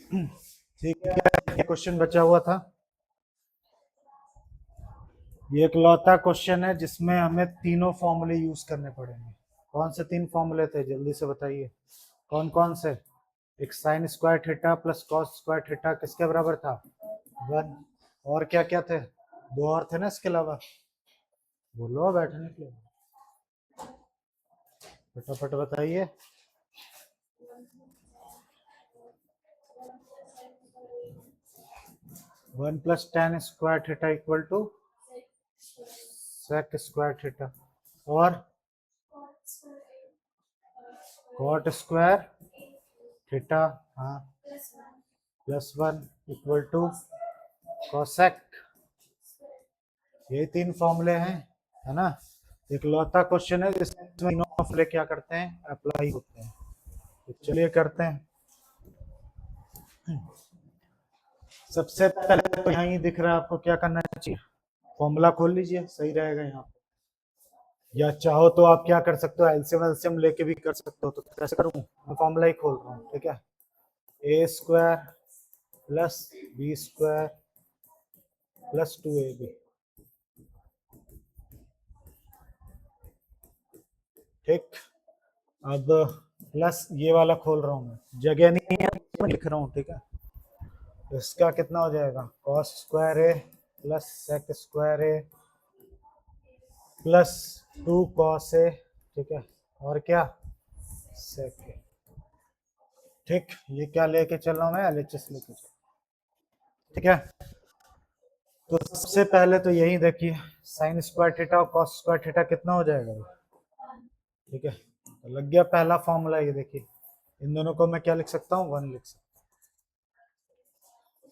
ठीक है, क्वेश्चन बचा हुआ था। ये इकलौता क्वेश्चन है जिसमें हमें तीनों फॉर्मूले यूज करने पड़ेंगे। कौन से तीन फॉर्मूले थे, जल्दी से बताइए। कौन कौन से? एक sine square theta plus cos square theta किसके बराबर था? 1। और क्या क्या थे? दो और थे ना इसके अलावा, बोलो बैठने के लिए, फटाफट बताइए। 1 plus tan square theta equal to sec square theta, और कॉट स्क्वायर थीटा, हाँ, प्लस 1 इक्वल टू कोसेक। ये तीन फॉर्मूले हैं, है ना। एक लौता क्वेश्चन है जिसमें तीनों फॉर्मूले क्या करते हैं, अप्लाई होते हैं। तो चलिए करते हैं। सबसे पहले तो यहाँ ही दिख रहा है, आपको क्या करना चाहिए, फॉर्मूला खोल लीजिए, सही रहेगा यहाँ पे। या चाहो तो आप क्या कर सकते हो, एलसीएम एलसीएम लेके भी कर सकते हो। तो कैसे करूँ, मैं फॉर्मूला ही खोल रहा हूँ, ठीक है। A square plus b square plus 2ab, ठीक। अब प्लस ये वाला खोल रहा हूँ, मैं जगह नहीं है, लिख रहा हूँ, ठीक है। तो इसका कितना हो जाएगा, cos square A plus sec square A plus 2 cos A, ठीक है, और क्या, सेक ए, ठीक। ये क्या लेके चल रहा हूँ मैं, एलएचएस लेके चल, ठीक है। तो सबसे पहले तो यही देखिए, साइन स्क्वायर थीटा और कॉस स्क्वायर थीटा कितना हो जाएगा, ठीक है। तो लग गया पहला फॉर्मूला, ये देखिए, इन दोनों को मैं क्या लिख सकता हूँ, 1 लिख सकता हूँ,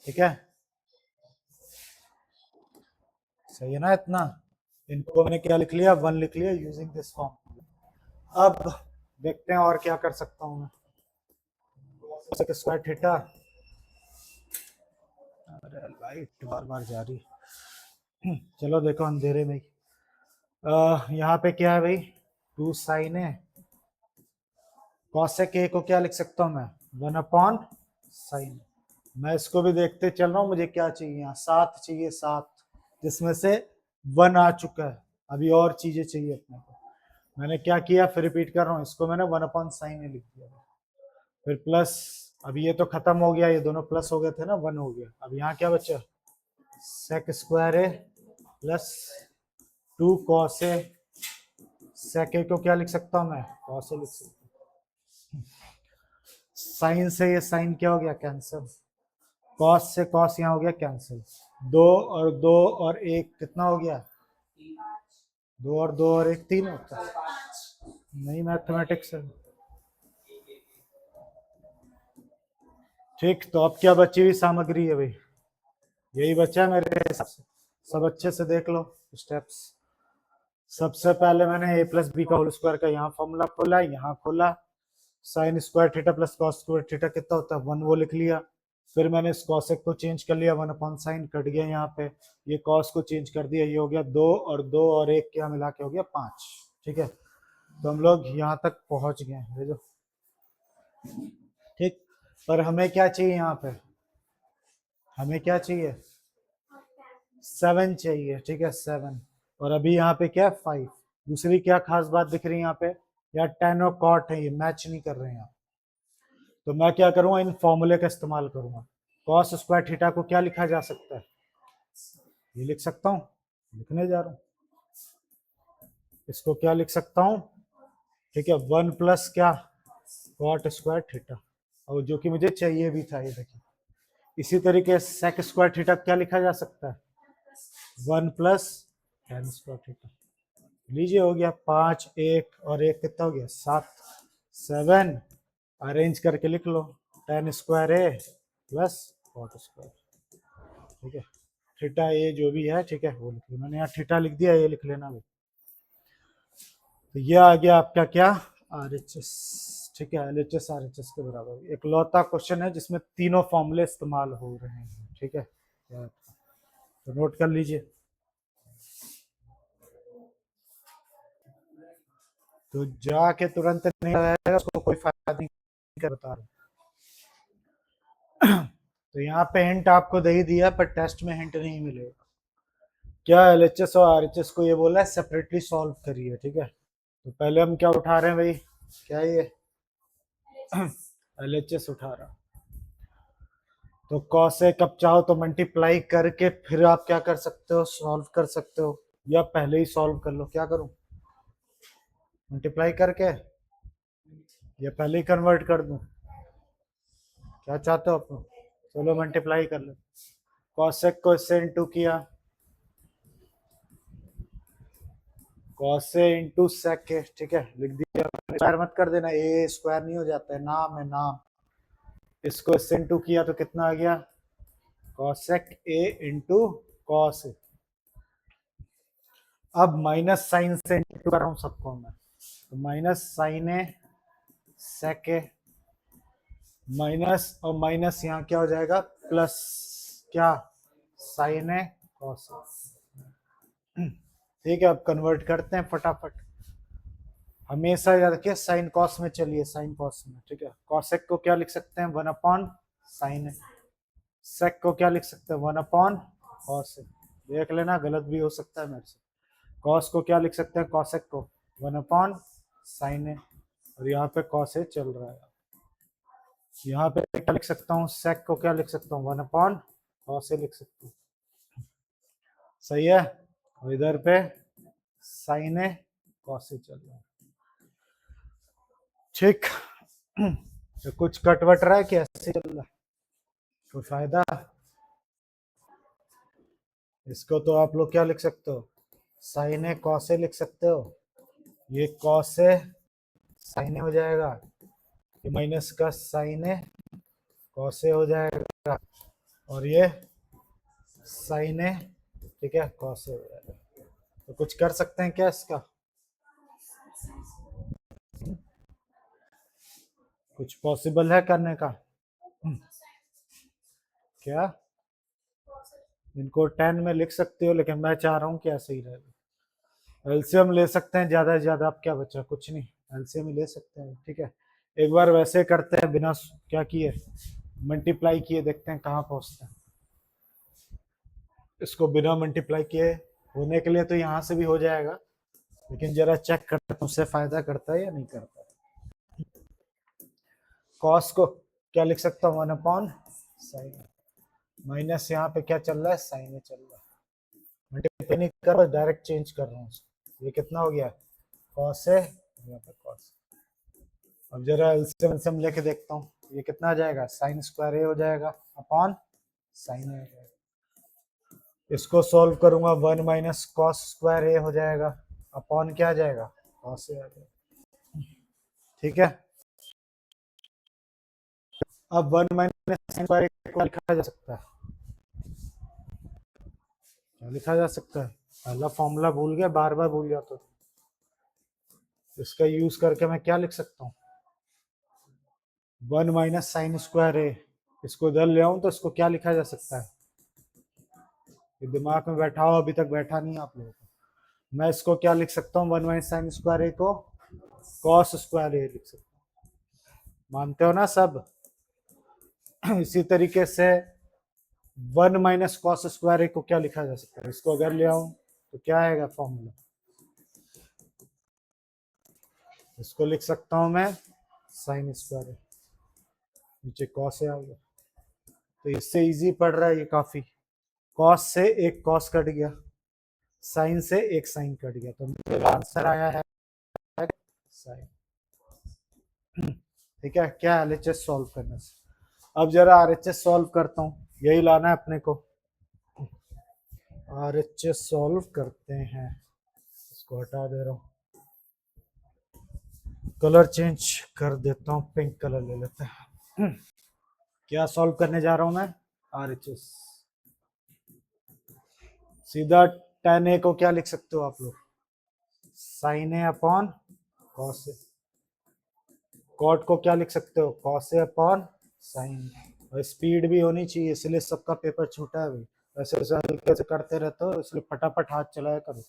ठीक है। सही है ना इतना। इनको मैंने क्या लिख लिया, 1 लिख लिया यूजिंग दिस फॉर्म। अब देखते हैं और क्या कर सकता हूँ मैं। स्क्वायर थीटा, अरे लाइट बार बार जा रही है। चलो देखो अंधेरे में, यहाँ पे क्या है भाई, 2 साइन है, कॉसेक ए को क्या लिख सकता हूँ मैं, 1 अपॉन साइन। मैं इसको भी देखते चल रहा हूँ, मुझे क्या चाहिए यहाँ, 7 चाहिए, 7, जिसमें से 1 आ चुका है, अभी और चीजें चाहिए अपने को। मैंने क्या किया, फिर रिपीट कर रहा हूँ, इसको मैंने 1 अपॉन साइन में लिख दिया, फिर प्लस, अभी ये तो खत्म हो गया, ये दोनों प्लस हो गए थे ना, 1 हो गया। अब यहाँ क्या बचा, सेक स्क्वायर है प्लस 2 कॉस ए, सेक ए को क्या लिख सकता हूँ मैं, कॉस ए लिख सकता हूँ। साइन से ये साइन क्या हो गया, कैंसिल, कॉस से कॉस यहाँ हो गया कैंसिल, 2 और 2 और 1 कितना हो गया, 2 और 2 और 1 3 होता है, नहीं मैथमेटिक्स है, ठीक। तो अब क्या बची हुई सामग्री है भाई, यही बचा है मेरे हिसाब से। सब अच्छे से देख लो स्टेप्स। सबसे पहले मैंने a प्लस बी का होल स्क्वायर का यहाँ फॉर्मूला खोला, यहाँ खोला, sine square theta plus cos square theta कितना होता है, 1, वो लिख लिया। फिर मैंने इस कॉसेक को चेंज कर लिया, 1 अपॉन साइन कट गया यहाँ पे, ये कॉस को चेंज कर दिया, ये हो गया 2 और 2 और 1 क्या मिला के हो गया 5, ठीक है। तो हम लोग यहाँ तक पहुंच गए, भेजो, ठीक। पर हमें क्या चाहिए यहाँ पे, हमें क्या चाहिए, 7 चाहिए, ठीक है, 7। और अभी यहाँ पे क्या है, 5। दूसरी क्या खास बात दिख रही है यहाँ पे, यार टेन और कॉट है, ये मैच नहीं कर रहे हैं। तो मैं क्या करूंगा, इन फॉर्मूले का इस्तेमाल करूंगा। कॉस स्क्वायर थीटा को क्या लिखा जा सकता है, ये लिख सकता हूँ, लिखने जा रहा हूँ। इसको क्या लिख सकता हूँ, ठीक है, 1 प्लस क्या, कॉट स्क्वायर थीटा, और जो कि मुझे चाहिए भी था, ये देखिए। इसी तरीके से सेक स्क्वायर थीटा क्या लिखा जा सकता है, 1 प्लस टेन स्क्वायर थीटा। लीजिए हो गया 5, 1 और 1 कितना हो गया 7, 7 अरेंज करके लिख लो, टेन स्क्वायर ए प्लस कॉट स्क्वायर, ठीक है। थीटा ए जो भी है, ठीक है, वो लिख लो, मैंने यहाँ थीटा लिख दिया, ये लिख लेना भाई। तो ये आ गया आपका क्या, आर एच एस, ठीक है, L H S R H S के बराबर। एक लौता क्वेश्चन है जिसमें तीनों फॉर्मूले इस्तेमाल हो रहे हैं, ठीक है। तो नोट कर लीजिए। तो जाके तुरंत नहीं रहेगा, उसको कोई फायदा नहीं कर, बता रहा हूँ। तो यहाँ पे हिंट आपको दे ही दिया, पर टेस्ट में हिंट नहीं मिलेगा। क्या एलएचएस और आरएचएस को ये बोला है सेपरेटली सॉल्व करिए, ठीक है। तो पहले हम क्या उठा रहे हैं भाई, क्या ये एलएचएस उठा रहा। तो कॉस से कब चाहो तो मल्टीप्लाई करके फिर आप क्या कर सकते हो, सॉल्व कर सकते हो, या पहले ही सॉल्व कर लो। क्या करूं, मल्टीप्लाई करके या पहले ही कन्वर्ट कर दूं, क्या चाहते हो आप? चलो मल्टीप्लाई कर लो। कॉसेक को इससे इंटू किया, कॉस से इंटू सेक है, ठीक है, लिख दिया। स्क्वायर मत कर देना, ए स्क्वायर नहीं हो जाता है, नाम है नाम। इसको इससे इंटू किया तो कितना आ गया, कॉसेक ए इंटू कॉस। अब माइनस साइन से इंटू कर रहा हूं सबको मैं, तो माइनस साइन ए सेक ए, माइनस और माइनस यहाँ क्या हो जाएगा, प्लस क्या, साइन ए कॉस। ठीक है, अब कन्वर्ट करते हैं फटाफट। हमेशा याद रखिए साइन कॉस में चलिए, साइन कॉस में, ठीक है। कॉसेक को क्या लिख सकते हैं, 1 अपॉन साइन ए। सेक को क्या लिख सकते हैं, 1 अपॉन कॉस ए। देख लेना गलत भी हो सकता है मेरे से। कॉस को क्या लिख सकते हैं, कॉसेक को 1 अपॉन साइन ए, और यहाँ पे कॉस ए चल रहा है। यहाँ पे क्या लिख सकता हूँ, सेक को क्या लिख सकता हूँ, 1 अपॉन कॉस ए लिख सकता हूँ, सही है। और इधर पे साइन ए कॉस ए चल रहा है, ठीक। तो कुछ कटवट रहा है कि ऐसे चल रहा है, कोई फायदा। इसको तो आप लोग क्या लिख सकते हो, साइन ए कॉस ए लिख सकते हो। ये कॉस ए साइन ए हो जाएगा, ये माइनस का साइन ए कॉस ए हो जाएगा, और ये साइन ए, ठीक है, कॉस ए हो जाएगा। तो कुछ कर सकते हैं क्या इसका, कुछ पॉसिबल है करने का? क्या इनको 10 में लिख सकते हो, लेकिन मैं चाह रहा हूँ कि ऐसे ही रहे। एलसीएम ले सकते हैं ज्यादा से ज्यादा, अब क्या बचा, कुछ नहीं, एलसीएम ही ले सकते हैं, ठीक है। एक बार वैसे करते हैं बिना क्या किए, मल्टीप्लाई किए, देखते हैं कहाँ पहुंचते हैं। इसको बिना मल्टीप्लाई किए होने के लिए तो यहाँ से भी हो जाएगा, लेकिन जरा चेक करते हैं उससे फायदा करता है या नहीं करता है। कॉस को क्या लिख सकता हूँ, 1 अपॉन साइन, माइनस यहाँ पे क्या चल रहा है, साइन चल रहा है। मल्टीप्लाई नहीं कर रहा, डायरेक्ट चेंज कर रहा हूँ। ये कितना हो गया, कॉस है, यहाँ पे कॉस। अब जरा एलसीएम लेके देखता हूँ, ये कितना आ जाएगा, साइन स्क्वायर ए हो जाएगा अपॉन साइन ए हो जाएगा। इसको सॉल्व करूंगा, 1 माइनस कॉस स्क्वायर ए हो जाएगा अपॉन क्या आ जाएगा, कॉस ए आ जाएगा, ठीक है। अब 1 माइनस साइन स्क्वायर ए को लिखा जा सकता है, क्या लिखा जा सकता है, पहला फॉर्मूला भूल गया, बार बार भूल जाता तो इसका यूज करके मैं क्या लिख सकता हूँ, 1 माइनस साइन स्क्वायर ए, इसको इधर ले आऊं तो इसको क्या लिखा जा सकता है, ये दिमाग में बैठा हो, अभी तक बैठा नहीं आप लोगों को। मैं इसको क्या लिख सकता हूँ, 1 माइनस साइन स्क्वायर ए को कॉस स्क्वायर ए लिख सकता हूँ, मानते हो ना सब। इसी तरीके से 1 माइनस कॉस स्क्वायर ए को क्या लिखा जा सकता है, इसको अगर ले आऊं तो क्या आएगा फॉर्मूला, इसको लिख सकता हूं मैं साइन स्क्वायर ए, नीचे कॉस ए आ गया। तो इससे इजी पड़ रहा है ये काफी। कॉस से एक कॉस कट गया, साइन से एक साइन कट गया, तो मेरा आंसर आया है साइन, ठीक है। क्या एलएचएस सॉल्व करने से, अब जरा आरएचएस सॉल्व करता हूँ, यही लाना है अपने को। आरएचएस सॉल्व करते हैं, इसको हटा दे रहा हूँ, कलर चेंज कर देता हूँ, पिंक कलर ले लेते हैं। क्या सॉल्व करने जा रहा हूं मैं, आरएचएस। सीधा tan ए को क्या लिख सकते हो आप लोग, sign A upon cos A. Cot को क्या लिख सकते हो, कॉस ए अपॉन साइन। और स्पीड भी होनी चाहिए, इसलिए सबका पेपर छूटा है भाई। वैसे वैसे हल्के से करते रहते हो, इसलिए फटाफट हाथ चलाया करो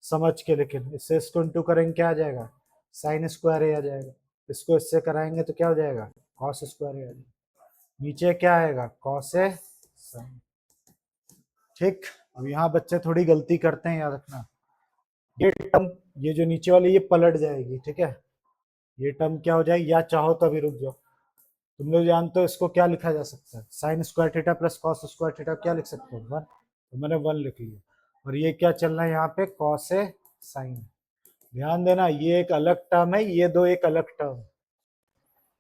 समझ के। लेकिन इससे इसको इंटू करेंगे क्या आ जाएगा, साइन स्क्वायर ए आ जाएगा। इसको इससे कराएंगे तो क्या हो जाएगा, कॉस स्क्वायर ए आ जाएगा। नीचे क्या आएगा, कॉस ए साइन। ठीक, अब यहाँ बच्चे थोड़ी गलती करते हैं, याद रखना। ये टर्म, ये जो नीचे वाली, ये पलट जाएगी, ठीक है। ये टर्म क्या हो जाएगी, या चाहो तो अभी रुक जाओ। तुम लोग जानते हो इसको क्या लिखा जा सकता है, sine square theta plus cos square theta, क्या लिख सकते हो, वन। तो मैंने वन लिख लिया। और ये क्या चल रहा है यहाँ पे, कॉस ए साइन। ध्यान देना, ये एक अलग टर्म है, ये दो एक अलग टर्म।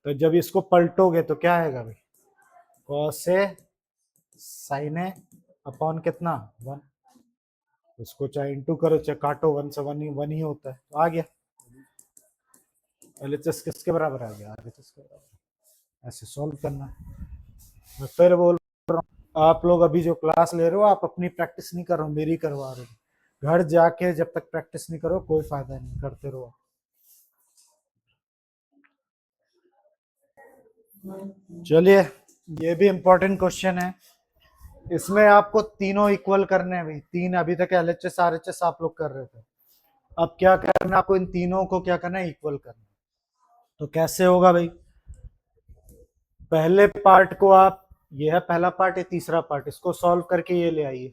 तो जब इसको पलटोगे तो क्या आएगा भाई, cos A sign A upon कितना, वन। उसको चाहे इंटू करो चाहे काटो, वन से वन ही होता है, तो आ गया। एलएचएस किसके बराबर आ गया, आरएचएस के बराबर। ऐसे सॉल्व करना है। मैं फिर बोल रहा हूँ, आप लोग अभी जो क्लास ले रहे हो, आप अपनी प्रैक्टिस नहीं कर रहे हो, मेरी करवा रहे हो। घर जाके जब तक प्रैक्टिस नहीं करो कोई फायदा नहीं, करते रहो। चलिए, ये भी इंपॉर्टेंट क्वेश्चन है। इसमें आपको तीनों इक्वल करने हैं भाई, तीन। अभी तक एलएचएस आरएचएस आप लोग कर रहे थे, अब क्या करना, आपको इन तीनों को क्या करना है, इक्वल करना। तो कैसे होगा भाई, पहले पार्ट को आप, ये है पहला पार्ट, ये तीसरा पार्ट, इसको सॉल्व करके ये ले आइए,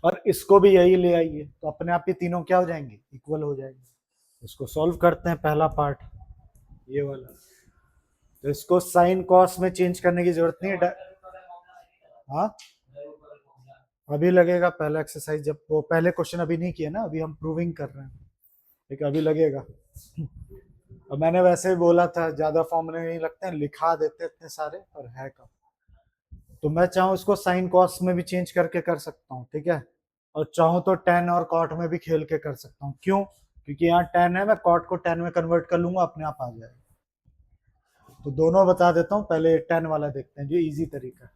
और इसको भी यही ले आइए, तो अपने आप ये तीनों क्या हो जाएंगे, इक्वल हो जाएंगे। इसको सॉल्व करते हैं, पहला पार्ट ये वाला। तो इसको साइन कॉस में चेंज करने की जरूरत नहीं है। हाँ, अभी लगेगा, पहला एक्सरसाइज जब, वो पहले क्वेश्चन अभी नहीं किया ना, अभी हम प्रूविंग कर रहे हैं, ठीक है, अभी लगेगा। अब मैंने वैसे ही बोला था, ज्यादा फॉर्मूले नहीं लगते हैं, लिखा देते इतने सारे, और है कम। तो मैं चाहूँ इसको साइन कॉस में भी चेंज करके कर सकता हूँ, ठीक है। और चाहूँ तो टेन और कॉट में भी खेल के कर सकता हूँ, क्यों, क्योंकि यहाँ टेन है, मैं कॉट को टेन में कन्वर्ट कर लूंगा, अपने आप आ जाएगा। तो दोनों बता देता हूँ, पहले टेन वाला देखते हैं, जो इजी तरीका है।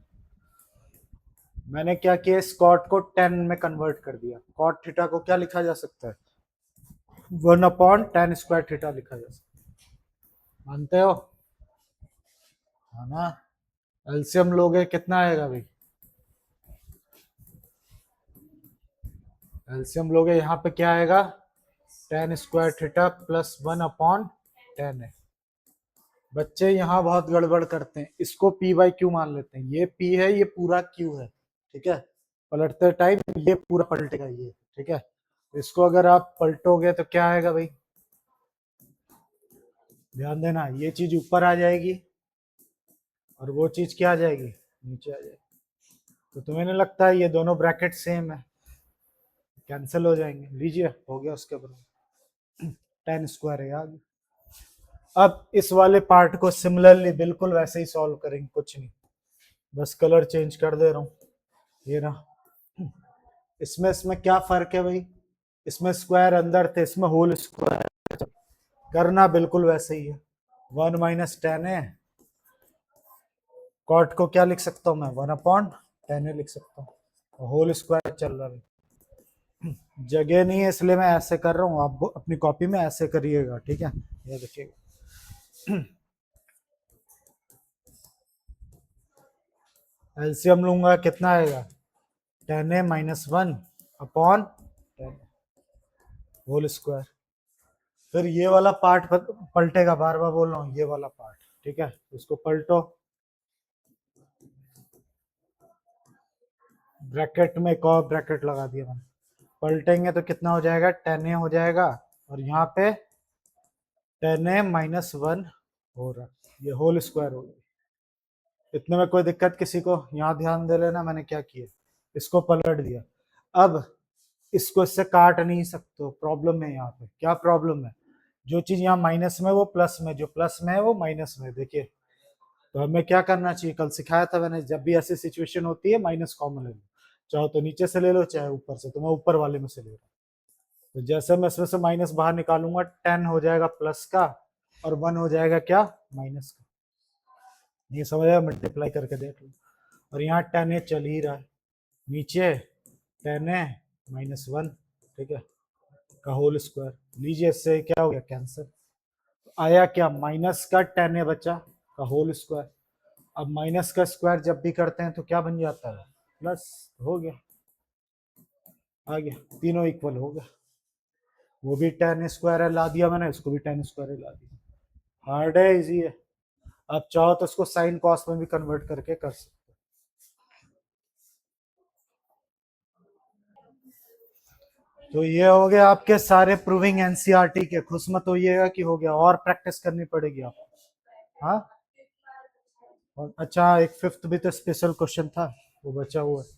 मैंने क्या किया, इस कॉट को टेन में कन्वर्ट कर दिया। कॉट थीटा को क्या लिखा जा सकता है, one upon ten square theta लिखा जा सकता है, मानते हो, है ना। एलसीएम लोगे कितना आएगा भाई, एलसीएम लोगे यहाँ पे क्या आएगा, ten square theta plus one upon ten है। बच्चे यहाँ बहुत गड़बड़ करते हैं, इसको पी बाई क्यू मान लेते हैं, ये पी है, ये पूरा क्यू है, ठीक है। पलटते टाइम ये पूरा पलटेगा ये, ठीक है। इसको अगर आप पलटोगे तो क्या आएगा भाई, ध्यान देना, ये चीज ऊपर आ जाएगी, और वो चीज क्या आ जाएगी, नीचे आ जाएगी। तो तुम्हें नहीं लगता है ये दोनों ब्रैकेट सेम है, कैंसिल हो जाएंगे, लीजिए हो गया उसके बराबर, टेन स्क्वायर है आगे। अब इस वाले पार्ट को सिमिलरली बिल्कुल वैसे ही सॉल्व करेंगे, कुछ नहीं, बस कलर चेंज कर दे रहा हूँ, ये रहा। इसमें इसमें क्या फर्क है भाई, इसमें स्क्वायर अंदर थे, इसमें होल स्क्वायर, करना बिल्कुल वैसे ही है। वन माइनस टेन है, कॉट को क्या लिख सकता हूँ मैं, वन अपॉन टेन ए लिख सकता हूँ, होल स्क्वायर चल रहा है। जगह नहीं है इसलिए मैं ऐसे कर रहा हूँ, आप अपनी कॉपी में ऐसे करिएगा, ठीक है, ये देखिएगा। एलसीएम लूंगा, कितना आएगा, ten a minus one upon ten whole square. फिर ये वाला पार्ट पलटेगा, बार बार बोल रहा हूँ, ये वाला पार्ट, ठीक है, इसको पलटो, ब्रैकेट में एक और ब्रैकेट लगा दिया मैंने, पलटेंगे तो कितना हो जाएगा, टेन ए हो जाएगा, और यहाँ पे टेन ए माइनस वन हो रहा, ये होल स्क्वायर हो गया। इतने में कोई दिक्कत किसी को, यहाँ ध्यान दे लेना, मैंने क्या किया, इसको पलट दिया। अब इसको इससे काट नहीं सकते, प्रॉब्लम है यहाँ पे, क्या प्रॉब्लम है, जो चीज यहाँ माइनस में वो प्लस में, जो प्लस में है वो माइनस में, देखिए। तो हमें क्या करना चाहिए, कल सिखाया था मैंने, जब भी ऐसी सिचुएशन होती है माइनस कॉमन ले लो, चाहो तो नीचे से ले लो चाहे ऊपर से, तो मैं ऊपर वाले में से ले रहा हूँ। तो जैसे मैं इसमें से माइनस बाहर निकालूंगा, टेन हो जाएगा प्लस का, और वन हो जाएगा क्या, माइनस का। ये समझ आया, मल्टीप्लाई करके देख लो। और यहाँ टेन ए चल ही रहा है, नीचे टेन ए माइनस वन, ठीक है, का होल स्क्वायर, लीजिए, इससे क्या हो गया, कैंसर। आया क्या, माइनस का टेन ए बचा का होल स्क्वायर। अब माइनस का स्क्वायर जब भी करते हैं तो क्या बन जाता है, प्लस, हो गया, आ गया, तीनों इक्वल हो गया। वो भी टेन स्क्वायर है ला दिया मैंने, इसको भी टेन स्क्वायर ला दिया। हार्ड है, इजी है, आप चाहो तो इसको साइन कॉस में भी कन्वर्ट करके कर सकते हो। तो ये हो गया आपके सारे प्रूविंग एनसीईआरटी के। खुश मत होइएगा कि हो गया, और प्रैक्टिस करनी पड़ेगी आपको। हाँ, और अच्छा एक फिफ्थ भी तो स्पेशल क्वेश्चन था, वो बचा हुआ है,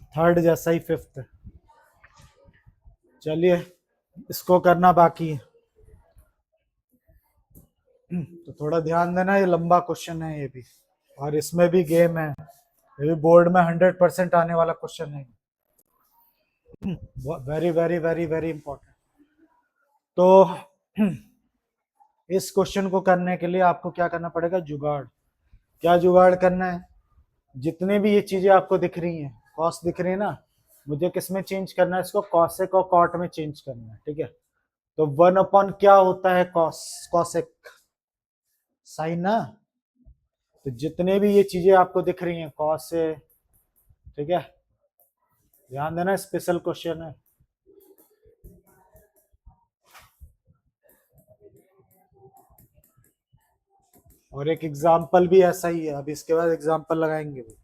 थर्ड जैसा ही फिफ्थ है। चलिए इसको करना बाकी है, तो थोड़ा ध्यान देना, ये लंबा क्वेश्चन है ये भी, और इसमें भी गेम है, ये भी बोर्ड में 100% आने वाला क्वेश्चन है। Very very very very important. तो इस क्वेश्चन को करने के लिए आपको क्या करना पड़ेगा, जुगाड़। क्या जुगाड़ करना है, जितने भी ये चीजें आपको दिख रही हैं, कॉस दिख रही है ना, मुझे किस में चेंज करना है, इसको कॉसेक और कॉट में चेंज करना है, ठीक है। तो 1 अपॉन क्या होता है, कॉस, कॉसेक साइन ना। तो जितने भी ये चीजें आपको दिख रही हैं कॉस से, ठीक है, ध्यान देना स्पेशल क्वेश्चन है। और एक एग्जाम्पल भी ऐसा ही है, अभी इसके बाद एग्जाम्पल लगाएंगे भी।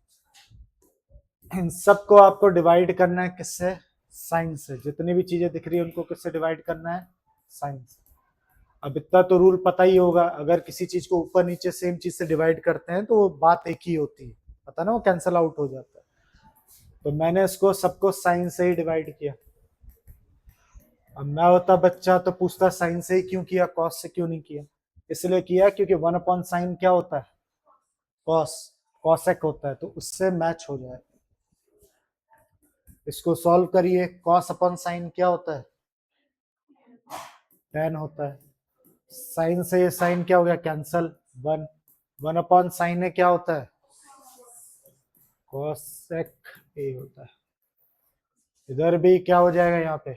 इन सबको आपको डिवाइड करना है किससे, साइन से। जितनी भी चीजें दिख रही है उनको किससे डिवाइड करना है, साइन से। अब इतना तो रूल पता ही होगा, अगर किसी चीज को ऊपर नीचे सेम चीज से डिवाइड करते हैं तो वो बात एक ही होती है, पता ना, वो कैंसल आउट हो जाता है। तो मैंने इसको सबको साइन से ही डिवाइड किया। अब मैं होता बच्चा तो पूछता साइन से ही क्यों किया, कॉस से क्यों नहीं किया। इसलिए किया क्योंकि 1/sin क्या होता है, कॉस, कॉसेक होता है, तो उससे मैच हो जाए। इसको सॉल्व करिए, कॉस अपॉन साइन क्या होता है, tan होता है। साइन से ये साइन क्या हो गया, कैंसल, 1/sin है क्या होता है, cosec a होता है। इधर भी क्या हो जाएगा, यहाँ पे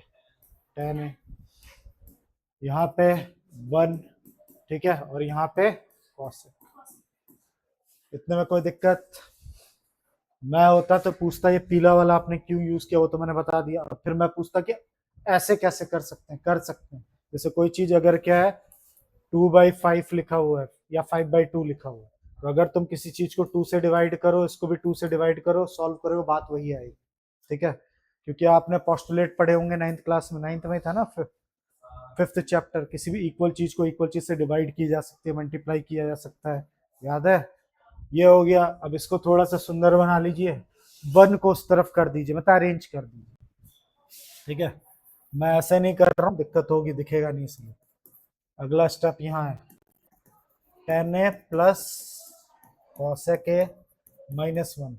tan है, यहाँ पे 1, ठीक है, और यहाँ पे cosec। इतने में कोई दिक्कत, मैं होता तो पूछता ये पीला वाला आपने क्यों यूज किया, वो तो मैंने बता दिया। फिर मैं पूछता कि ऐसे कैसे कर सकते हैं, कर सकते हैं। जैसे कोई चीज अगर क्या है 2/5 लिखा हुआ है या 5/2 लिखा हुआ है, तो अगर तुम किसी चीज को 2 से डिवाइड करो, इसको भी 2 से डिवाइड करो, सॉल्व करो, बात वही आएगी, ठीक है। क्योंकि आपने पोस्टुलेट पढ़े होंगे 9th क्लास में, 9th में था ना, फिफ्थ चैप्टर, किसी भी इक्वल चीज को इक्वल चीज से डिवाइड की जा सकती है, मल्टीप्लाई किया जा सकता है, याद है। ये हो गया। अब इसको थोड़ा सा सुंदर बना लीजिए, 1 को उस तरफ कर दीजिए, मतलब अरेंज कर दीजिए, ठीक है। मैं ऐसे नहीं कर रहा हूँ, दिक्कत होगी, दिखेगा नहीं इसलिए। अगला स्टेप यहाँ है, tan a plus cosec a -1।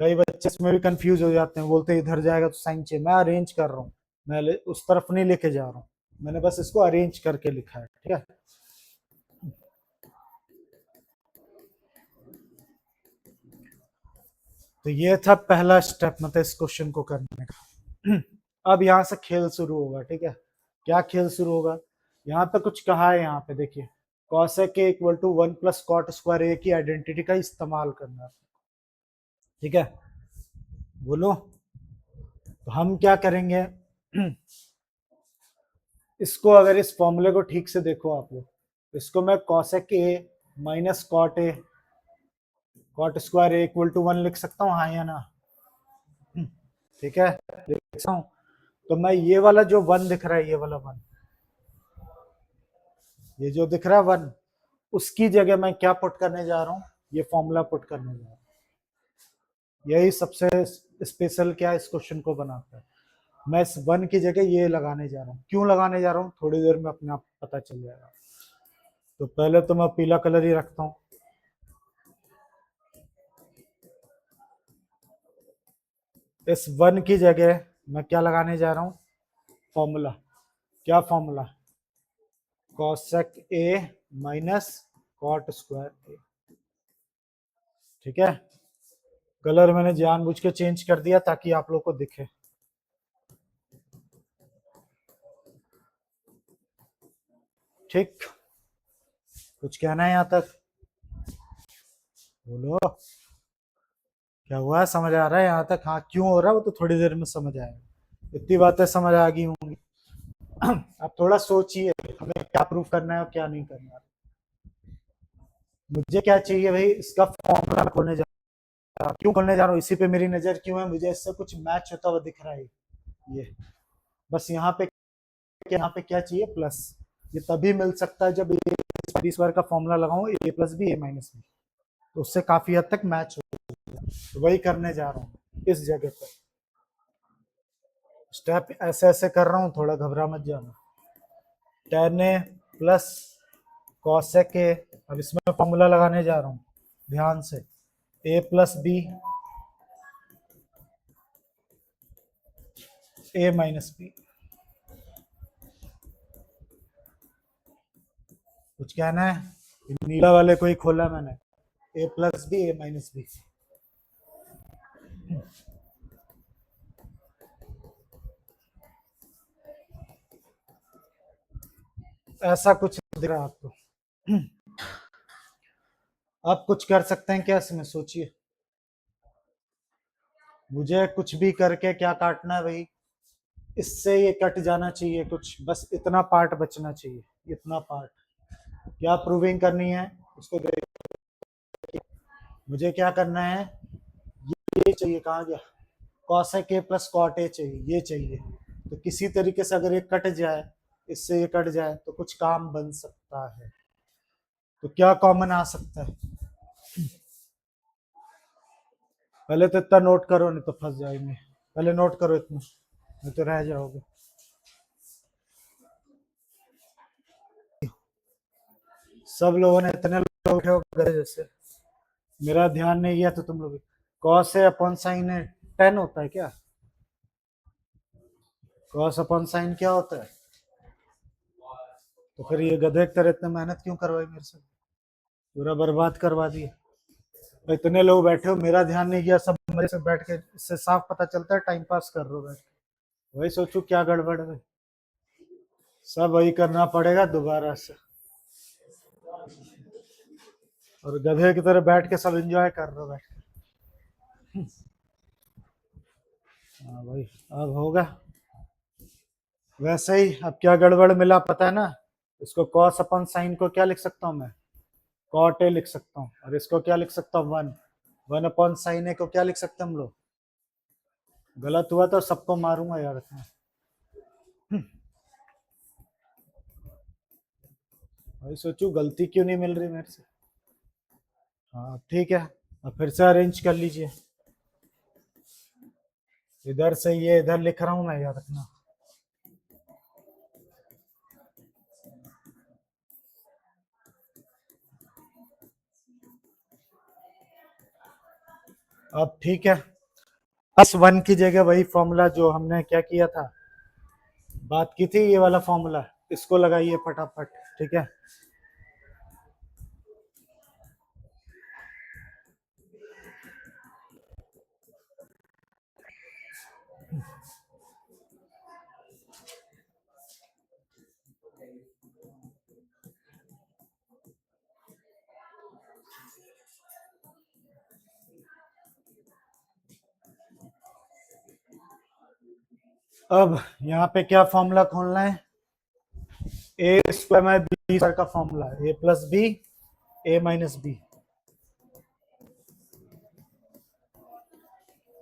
कई बच्चे इसमें भी कंफ्यूज हो जाते हैं, बोलते हैं इधर जाएगा तो साइन चाहिए। मैं अरेंज कर रहा हूँ, मैं उस तरफ नहीं लेके जा रहा हूँ, मैंने बस इसको अरेंज करके लिखा है, ठीक है। तो ये था पहला स्टेप, मतलब इस क्वेश्चन को करने का। अब यहाँ से खेल शुरू होगा, ठीक है। क्या खेल शुरू होगा, यहाँ पे कुछ कहा है, यहाँ पे देखिए, cosec a equal to 1 plus cot square a की आइडेंटिटी का इस्तेमाल करना, ठीक है। बोलो, तो हम क्या करेंगे, इसको अगर इस फॉर्मूले को ठीक से देखो आप लोग, इसको मैं cosec a minus cot square a equal to 1 लिख सकता हूँ, हाँ या ना, ठीक है, लिख सकता हूँ। तो मैं ये वाला जो 1 दिख रहा है, ये वाला 1, ये जो दिख रहा है 1, उसकी जगह मैं क्या पुट करने जा रहा हूँ, ये फॉर्मूला पुट करने जा रहा हूँ। यही सबसे स्पेशल क्या इस क्वेश्चन को बनाता है। मैं इस 1 की जगह ये लगाने जा रहा हूँ। क्यों लगाने जा रहा हूँ, थोड़ी देर में अपने आप पता चल जाएगा। तो पहले तो मैं पीला कलर ही रखता हूँ। इस 1 की जगह मैं क्या लगाने जा रहा हूँ, फॉर्मूला। क्या formula, cosec a minus cot square a, ठीक है। कलर मैंने जानबूझ के चेंज कर दिया ताकि आप लोग को दिखे। ठीक, कुछ कहना है यहाँ तक, बोलो, क्या हुआ, समझ आ रहा है यहाँ तक, हाँ क्यों हो रहा है वो तो थोड़ी देर में समझ आएगा। इतनी बातें समझ आ गई होंगी। अब थोड़ा सोचिए हमें क्या प्रूफ करना है और क्या नहीं करना है। मुझे क्या चाहिए भाई, इसका फॉर्मूला खोलने जा रहा हूँ। क्यों खोलने जा रहा हूँ, इसी पे मेरी नजर क्यों है, मुझे इससे कुछ मैच होता हुआ दिख रहा है। ये बस यहाँ पे क्या चाहिए, प्लस। ये तभी मिल सकता है जब ए स्क्वायर का फॉर्मूला लगाऊं, ए plus b a minus B, तो उससे काफी हद तक मैच हो, तो वही करने जा रहा हूँ इस जगह पर। स्टेप ऐसे ऐसे कर रहा हूँ, थोड़ा घबरा मत जाना। tan ए प्लस cosec ए, अब इसमें फॉर्मूला लगाने जा रहा हूँ ध्यान से, ए plus b a minus B. कुछ कहना है, नीला वाले को ही खोला मैंने, ए plus b a minus B. ऐसा कुछ दिख रहा है आपको। आप कुछ कर सकते हैं क्या इसमें, सोचिए। मुझे कुछ भी करके क्या काटना है भाई, इससे ये कट जाना चाहिए कुछ, बस इतना पार्ट बचना चाहिए, इतना पार्ट। क्या प्रूविंग करनी है उसको देख, मुझे क्या करना है, ये चाहिए, कहाँ गया, cosec a plus cot a चाहिए, ये चाहिए। तो किसी तरीके से अगर ये कट जाए, इससे ये कट जाए, तो कुछ काम बन सकता है। तो क्या कॉमन आ सकता है, पहले तो इतना नोट करो, नहीं तो फंस जाएंगे। पहले नोट करो इतना, नहीं तो रह जाओगे। सब लोगों ने इतने लोग उठे हो गए जैसे, मेरा ध्यान नहीं गया तो तुम लोग। कॉस है अपॉन साइन है 10 होता है क्या, कॉस अपॉन साइन क्या होता है, तो फिर ये गधे की तरह इतने मेहनत क्यों करवाई मेरे से, पूरा बर्बाद करवा दिया। तो इतने लोग बैठे हो, मेरा ध्यान नहीं गया, सब मेरे से बैठ के, इससे साफ पता चलता है टाइम पास कर रहे हो बैठ के। वही सोचू क्या गड़बड़ है, सब वही करना पड़ेगा दोबारा से, और गधे की तरह बैठ के सब एंजॉय कर रहे हो बैठ के। हाँ भाई, अब होगा वैसे ही। अब क्या गड़बड़ मिला पता है ना, इसको कॉस अपन साइन को क्या लिख सकता हूँ मैं, कॉट ए लिख सकता हूँ, और इसको क्या लिख सकता हूँ, वन। वन अपॉन साइन ए को क्या लिख सकते हैं हम लोग, गलत हुआ तो सबको मारूंगा यार। भाई सोचू गलती क्यों नहीं मिल रही मेरे से। हाँ ठीक है, अब फिर से अरेंज कर लीजिए, इधर से ये इधर लिख रहा हूँ मैं, याद रखना। अब ठीक है, प्लस वन की जगह वही फॉर्मूला जो हमने क्या किया था, बात की थी, ये वाला फॉर्मूला, इसको लगाइए फटाफट, ठीक है। अब यहाँ पे क्या फॉर्मूला खोलना है, ए स्क्वायर में बी स्क्वायर का formula, A plus b a minus B.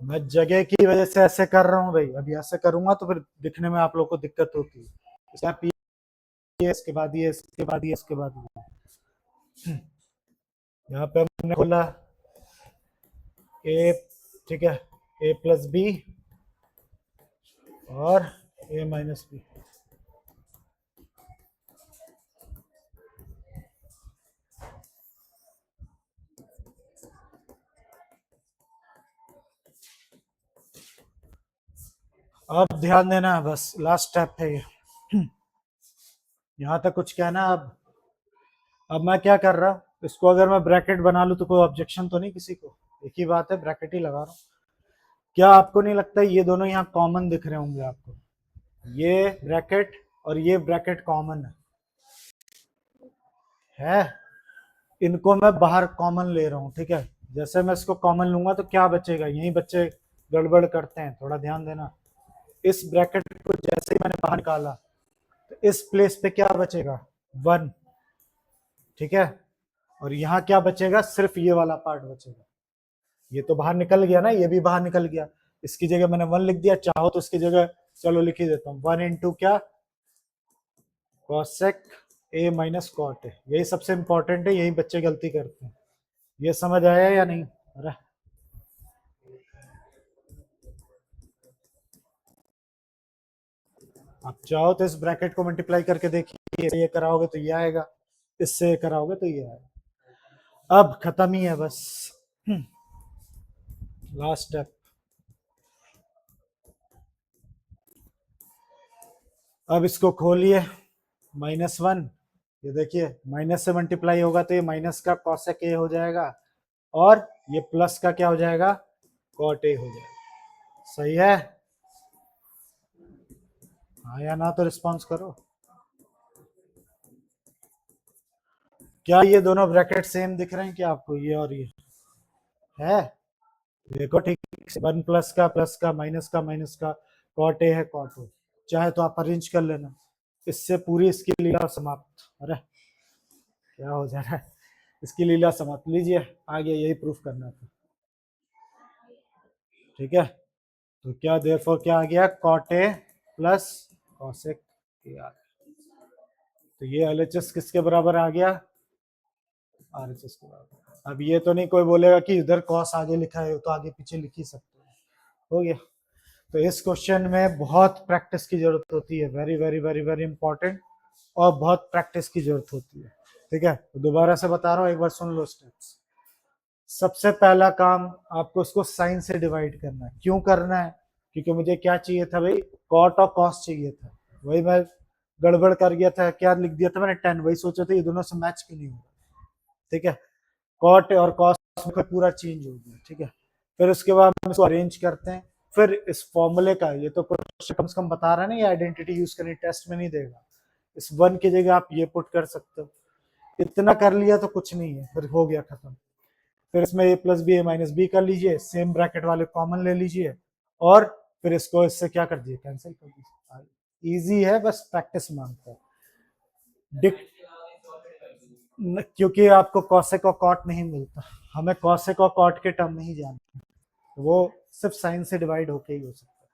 मैं जगह की वजह से ऐसे कर रहा हूँ भाई, अभी ऐसे करूंगा तो फिर दिखने में आप लोग को दिक्कत होती है। इसका पी, इसके बाद ये, इसके बाद ये, इसके बाद ये। यहाँ पे हमने खोला ए, ठीक है, ए प्लस बी और ए माइनस बी। अब ध्यान देना, बस लास्ट स्टेप है ये। यहाँ तक कुछ कहना। अब मैं क्या कर रहा, इसको अगर मैं ब्रैकेट बना लूँ तो कोई ऑब्जेक्शन तो नहीं किसी को, एक ही बात है, ब्रैकेट ही लगा रहा हूँ। क्या आपको नहीं लगता ये दोनों यहाँ कॉमन दिख रहे होंगे आपको, ये ब्रैकेट और ये ब्रैकेट कॉमन है, इनको मैं बाहर कॉमन ले रहा हूँ, ठीक है। जैसे मैं इसको कॉमन लूंगा तो क्या बचेगा, यही बच्चे गड़बड़ करते हैं, थोड़ा ध्यान देना। इस ब्रैकेट को जैसे ही मैंने बाहर निकाला, तो इस प्लेस पे क्या बचेगा, वन, ठीक है। और यहाँ क्या बचेगा, सिर्फ ये वाला पार्ट बचेगा। ये तो बाहर निकल गया ना, ये भी बाहर निकल गया। इसकी जगह मैंने 1 लिख दिया, चाहो तो इसकी जगह चलो लिख ही देता हूँ 1 इंटू क्या, cosec a minus cot a. यही सबसे इंपॉर्टेंट है, यही बच्चे गलती करते हैं। ये समझ आया या नहीं? अरे आप चाहो तो इस ब्रैकेट को मल्टीप्लाई करके देखिए, ये कराओगे तो ये आएगा, इससे कराओगे तो ये आएगा। अब खत्म ही है बस, लास्ट स्टेप। अब इसको खोलिए, -1, ये देखिए माइनस से मल्टीप्लाई होगा तो ये माइनस का कॉसेक ए हो जाएगा, और ये प्लस का क्या हो जाएगा, कॉट ए हो जाएगा। सही है? हाँ या ना तो रिस्पॉन्स करो। क्या ये दोनों ब्रैकेट सेम दिख रहे हैं क्या आपको, ये और ये है? देखो ठीक से, 1 प्लस का माइनस का, कॉट ए है कॉट ओ। चाहे तो आप अरेंज कर लेना, इससे पूरी इसकी लीला समाप्त। अरे क्या हो जा रहा है, इसकी लीला समाप्त। लीजिए आगे यही प्रूफ करना था, ठीक है? तो क्या देयरफॉर क्या आ गया, cot a plus cosec a आ गया। तो ये एलएचएस किसके बराबर आ गया, आरएचएस के बराबर। अब ये तो नहीं कोई बोलेगा कि इधर कॉस आगे लिखा है तो आगे पीछे लिख ही सकते हो। हो गया। तो इस क्वेश्चन में बहुत प्रैक्टिस की जरूरत होती है, very very very very important, और बहुत प्रैक्टिस की जरूरत होती है, ठीक है? तो दोबारा से बता रहा हूँ, एक बार सुन लो स्टेप्स। सबसे पहला काम आपको उसको साइन से डिवाइड करना है। क्यों करना है? क्योंकि मुझे क्या चाहिए था भाई, कॉट और कॉस चाहिए था। वही मैं गड़बड़ कर गया था, क्या लिख दिया था मैंने 10, वही सोचा था ये दोनों से मैच क्यों नहीं होगा, ठीक है? कॉट और कॉस में पूरा चेंज हो गया, ठीक है? फिर उसके बाद हम इसको अरेंज करते हैं। फिर इस फॉर्मूले का, ये तो क्वेश्चन कम से कम बता रहा है ना, ये आइडेंटिटी यूज करनी, टेस्ट में नहीं देगा। इस 1 की जगह आप ये पुट कर सकते हो। इतना कर लिया तो कुछ नहीं है, फिर हो गया खत्म। फिर इसमें a plus b, a minus b कर लीजिए, सेम ब्रैकेट वाले कॉमन ले लीजिए, और फिर इसको इससे क्या कर दिए, कैंसिल कर दीजिए। इजी है, बस प्रैक्टिस मांगता है। क्योंकि आपको कॉसेक और कॉट नहीं मिलता, हमें कॉसेक और कॉट के टर्म नहीं जानते, वो सिर्फ साइन से डिवाइड होके ही हो सकता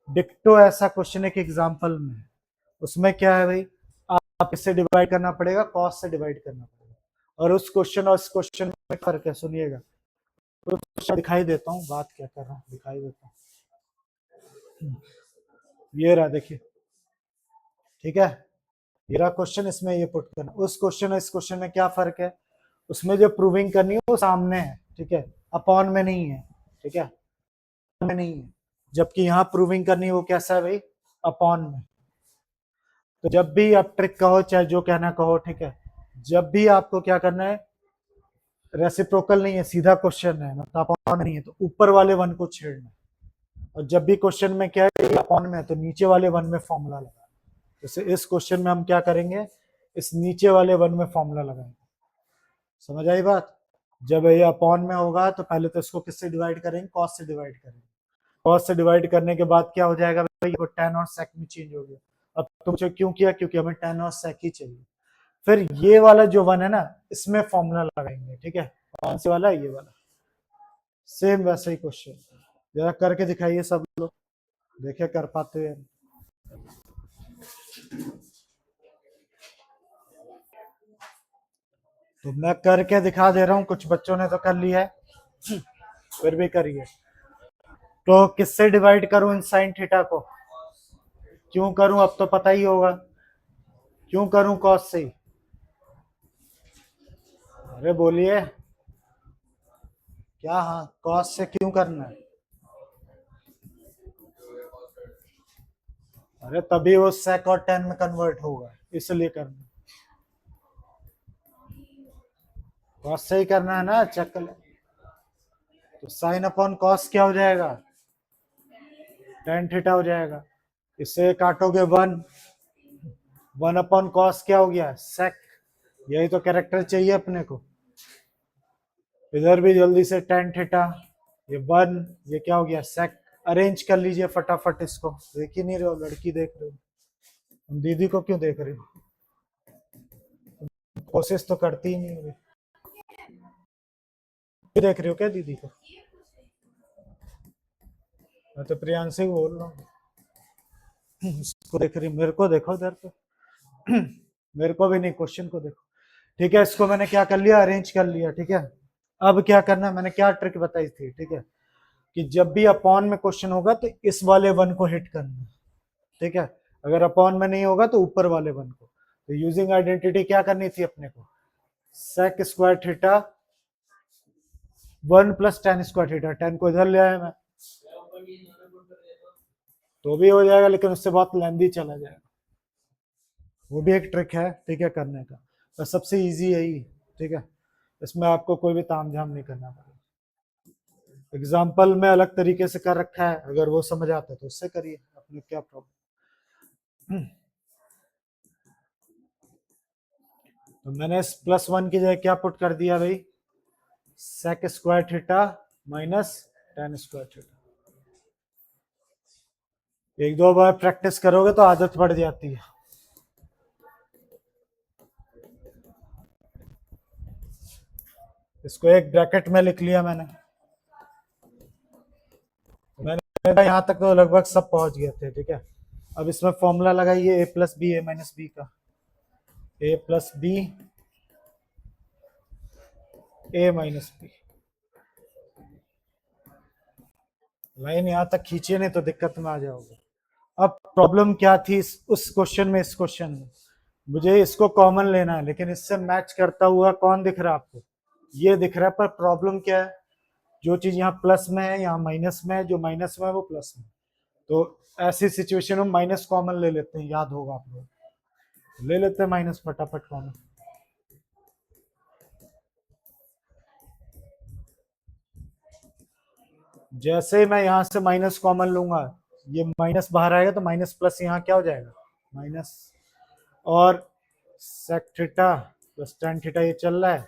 है। डिक्टो ऐसा क्वेश्चन एक एग्जांपल में है, उसमें क्या है भाई, आप इससे डिवाइड करना पड़ेगा, कॉस से डिवाइड करना पड़ेगा। और उस क्वेश्चन और इस क्वेश्चन में फर्क है, सुनिएगा। तो दिखाई देता हूँ, बात क्या कर रहा हूँ दिखाई देता हूँ। ये रहा देखिए, ठीक है? ये रहा क्वेश्चन, इसमें ये पुट करना। उस क्वेश्चन और इस क्वेश्चन में क्या फर्क है, उसमें जो प्रूविंग करनी है वो सामने है, ठीक है? अपॉन में नहीं है, ठीक है? में नहीं है, जबकि यहाँ प्रूविंग करनी है वो कैसा है भाई, अपॉन में। तो जब भी आप ट्रिक कहो चाहे जो कहना कहो, ठीक है, जब भी आपको क्या करना है, रेसिप्रोकल नहीं है, सीधा क्वेश्चन है, मतलब अपॉन नहीं है तो ऊपर वाले 1 को छेड़ना। और जब भी क्वेश्चन में क्या है, अपॉन में है तो नीचे वाले 1 में फॉर्मूला लगाना। जैसे इस क्वेश्चन में हम क्या करेंगे, इस नीचे वाले 1 में फॉर्मूला लगाएंगे। समझ आई बात? जब ये अपॉन में होगा तो पहले तो इसको किससे डिवाइड करेंगे, कॉस से डिवाइड करेंगे। कॉस से डिवाइड करने के बाद क्या हो जाएगा भाई, वो tan और sec में चेंज हो गया। अब तुमसे क्यों किया, क्योंकि हमें tan और sec ही चाहिए। फिर ये वाला जो 1 है ना, इसमें फॉर्मूला लगाएंगे, ठीक है? कौन से वाला, ये वाला। सेम वैसे ही क्वेश्चन, जरा करके दिखाइए सब लोग, देखे कर पाते हैं। तो मैं करके दिखा दे रहा हूँ, कुछ बच्चों ने तो कर लिया है, फिर भी करिए। तो किससे डिवाइड करूं इन साइन थीटा को, क्यों करूं अब तो पता ही होगा, क्यों करूं कॉस से? अरे बोलिए क्या, हाँ कॉस से क्यों करना है? अरे तभी वो sec और tan में कन्वर्ट होगा, इसलिए करना। कॉस से ही करना है ना, चेक कर। तो साइन अपॉन कॉस क्या हो जाएगा, tan थीटा हो जाएगा। इससे काटोगे 1 अपॉन कॉस क्या हो गया, sec। यही तो कैरेक्टर चाहिए अपने को। इधर भी जल्दी से tan थीटा, ये 1, ये क्या हो गया, sec। अरेंज कर लीजिए फटाफट इसको, देख ही नहीं रहे हो, लड़की देख रहे हो, दीदी को क्यों देख रहे हो, कोशिश तो करती ही नहीं है। देख रहे हो क्या दीदी को? मैं तो प्रियांशी को बोल रहा हूँ। इसको देख रही, मेरे को देखो इधर पे। मेरे को भी नहीं, क्वेश्चन को देखो। ठीक है, इसको मैंने क्या कर लिया, अरेंज कर लिया। ठीक है, अब क्या करना है, मैंने क्या ट्रिक बताई थी, ठीक है, कि जब भी अपॉन में क्वेश्चन होगा तो इस वाले वन को हिट करना है। ठीक है, अगर अपॉन में नहीं होगा तो ऊपर वाले वन को। तो यूजिंग आइडेंटिटी क्या करनी थी अपने को, sec square theta 1 plus tan square theta. 10 को इधर ले आया मैं, तो भी हो जाएगा, लेकिन उससे बहुत लेंदी चला जाएगा। वो भी एक ट्रिक है, ठीक है, करने का। तो सबसे इजी है ही, ठीक है, इसमें आपको कोई भी तामझाम नहीं करना पड़ेगा। एग्जाम्पल में अलग तरीके से कर रखा है, अगर वो समझ आता है तो उससे करिए, अपने क्या प्रॉब्लम। तो मैंने इस +1 की जगह क्या पुट कर दिया भाई, sec square theta minus tan square theta. एक दो बार प्रैक्टिस करोगे तो आदत पड़ जाती है। इसको एक ब्रैकेट में लिख लिया मैंने यहां तक तो लगभग सब पहुंच गए थे। ठीक है, अब इसमें फॉर्मूला लगाइए, a plus b a minus b का, a plus b a minus b. Line यहां तक खींचिए, नहीं तो दिक्कत में आ जाओगे। अब प्रॉब्लम क्या थी उस क्वेश्चन में, इस क्वेश्चन में मुझे इसको कॉमन लेना है, लेकिन इससे मैच करता हुआ कौन दिख रहा है आपको, ये दिख रहा है। पर प्रॉब्लम क्या है, जो चीज यहाँ प्लस में है यहाँ माइनस में है, जो माइनस में है वो प्लस में। तो ऐसी सिचुएशन में माइनस कॉमन ले लेते हैं, याद होगा आप लोग, ले लेते हैं माइनस फटाफट कॉमन। जैसे मैं यहां से माइनस कॉमन लूंगा, ये माइनस बाहर आएगा तो माइनस प्लस यहाँ क्या हो जाएगा, माइनस। और sec theta plus tan theta ये चल रहा है,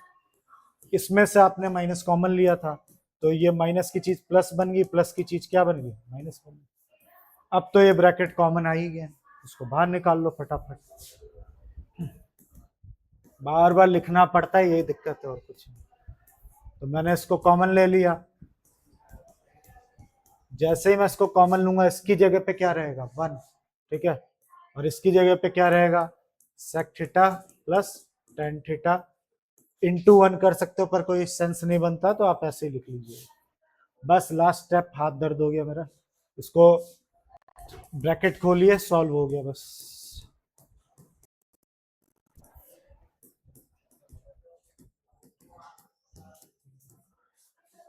इसमें से आपने माइनस कॉमन लिया था, तो ये माइनस की चीज प्लस बन गई, प्लस की चीज क्या बन गई, माइनस बन गई। अब तो ये ब्रैकेट कॉमन आ ही गया, इसको बाहर निकाल लो फटाफट। बार बार लिखना पड़ता है, यही दिक्कत है और कुछ नहीं। तो मैंने इसको कॉमन ले लिया, जैसे ही मैं इसको कॉमन लूंगा इसकी जगह पे क्या रहेगा, 1। ठीक है, और इसकी जगह पे क्या रहेगा, sec theta plus tan theta into 1 कर सकते हो, पर कोई सेंस नहीं बनता तो आप ऐसे ही लिख लीजिए। बस लास्ट स्टेप, हाथ दर्द हो गया मेरा, इसको ब्रैकेट खोलिए, सॉल्व हो गया बस।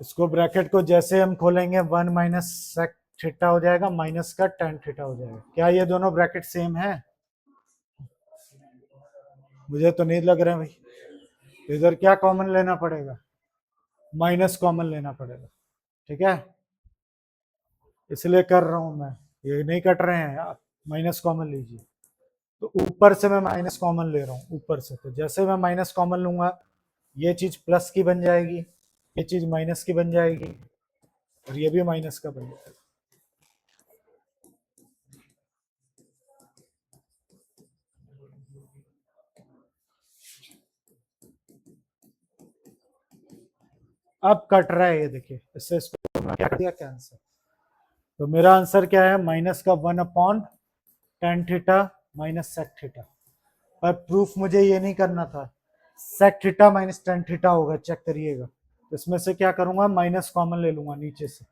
इसको ब्रैकेट को जैसे हम खोलेंगे 1 माइनस सेक थीटा हो जाएगा, माइनस का टेन थीटा हो जाएगा। क्या ये दोनों ब्रैकेट सेम है, मुझे तो नहीं लग रहा है भाई। इधर क्या कॉमन लेना पड़ेगा, माइनस कॉमन लेना पड़ेगा। ठीक है, इसलिए कर रहा हूं मैं, ये नहीं कट रहे हैं आप, माइनस कॉमन लीजिए। तो ऊपर से मैं माइनस कॉमन ले रहा हूँ ऊपर से, तो जैसे मैं माइनस कॉमन लूंगा ये चीज प्लस की बन जाएगी, ये चीज माइनस की बन जाएगी, और ये भी माइनस का बन जाएगा। अब कट रहा है ये देखिए, इससे इसको क्या कर दिया, कैंसर। तो मेरा आंसर क्या है, माइनस का 1/tan theta minus sec theta. पर प्रूफ मुझे ये नहीं करना था, sec theta minus tan theta होगा, चेक करिएगा। तो इसमें से क्या करूंगा, माइनस कॉमन ले लूंगा नीचे से,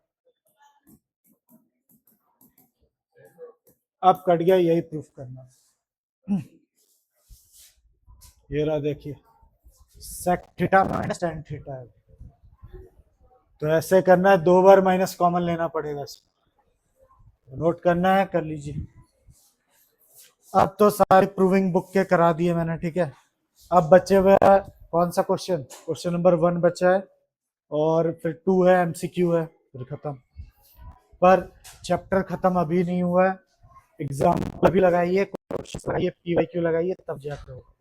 अब कट गया, यही प्रूफ करना। ये रहा देखिए, sec theta minus tan theta है। तो ऐसे करना है, 2 बार माइनस कॉमन लेना पड़ेगा इसमें, नोट करना है, कर लीजिए। अब तो सारे प्रूविंग बुक के करा दिए मैंने, ठीक है। अब बचे हुए कौन सा क्वेश्चन, क्वेश्चन नंबर 1 बचा है, और फिर 2 है, एमसीक्यू है, फिर खत्म। पर चैप्टर खत्म अभी नहीं हुआ है, एग्जाम अभी लगाइए, क्वेश्चन लगाइए, पीवाईक्यू लगाइए, तब जाकर होगा।